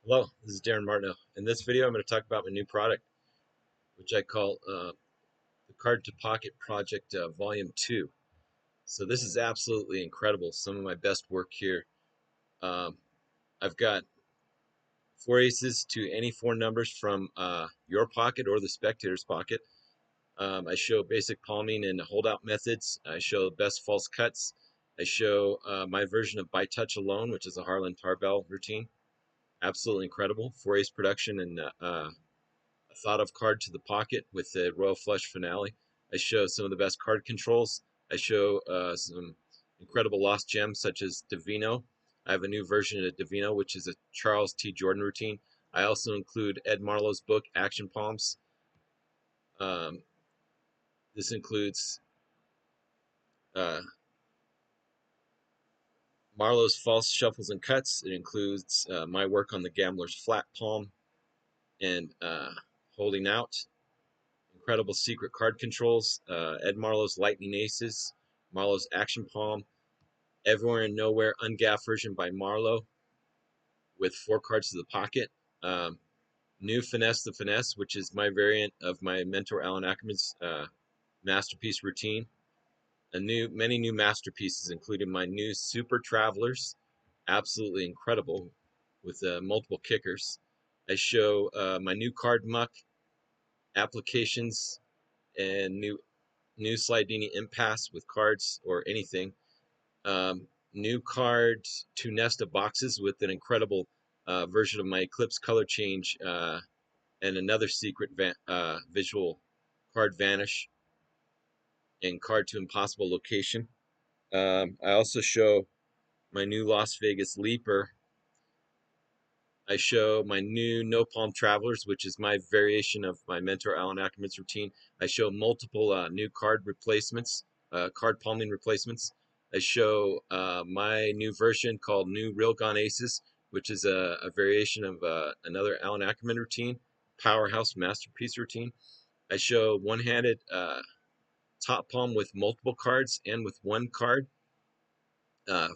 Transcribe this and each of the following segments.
Hello, this is Darin Martineau. In this video, I'm going to talk about my new product, which I call the Card to Pocket Project Volume 2. So this is absolutely incredible. Some of my best work here. Um, I've got four aces to any four numbers from your pocket or the spectator's pocket. I show basic palming and holdout methods. I show best false cuts. I show my version of By Touch Alone, which is a Harlan tarbell routine. Absolutely incredible. Four ace production and a thought of card to the pocket with the Royal Flush finale. I show some of the best card controls. I show some incredible lost gems such as Divino. I have a new version of Divino, which is a Charles T. Jordan routine. I also include Ed Marlowe's book, Action Palms. Um, this includes uh, Marlowe's false shuffles and cuts. It includes my work on the Gambler's flat palm and holding out. Incredible secret card controls, Ed Marlowe's Lightning Aces, Marlowe's Action Palm, Everywhere and Nowhere ungaffed version by Marlowe with four cards to the pocket. New Finesse the Finesse, which is my variant of my mentor Allan Ackerman's masterpiece routine. Many new masterpieces, including my new Super Travelers, absolutely incredible with multiple kickers. I show my new card muck applications and new Slidini Impasse with cards or anything. New card to Nesta boxes with an incredible version of my Eclipse color change and another secret visual card vanish and card to impossible location. I also show my new Las Vegas Leaper. I show my new No Palm Travelers, which is my variation of my mentor Allan Ackerman's routine. I show multiple new card replacements, card palming replacements. I show my new version called New Railgun Aces, which is a variation of another Allan Ackerman routine, Powerhouse Masterpiece routine. I show one-handed top palm with multiple cards and with one card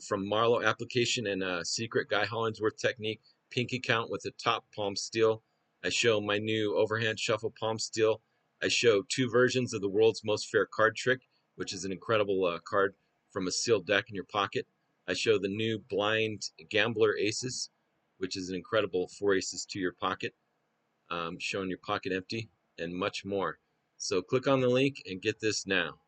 from Marlowe application and secret Guy Hollingsworth technique, pinky count with a top palm steel. I show my new overhand shuffle palm steel. I show two versions of the world's most fair card trick, which is an incredible card from a sealed deck in your pocket. I show the new blind gambler aces, which is an incredible four aces to your pocket, showing your pocket empty, and much more. So click on the link and get this now.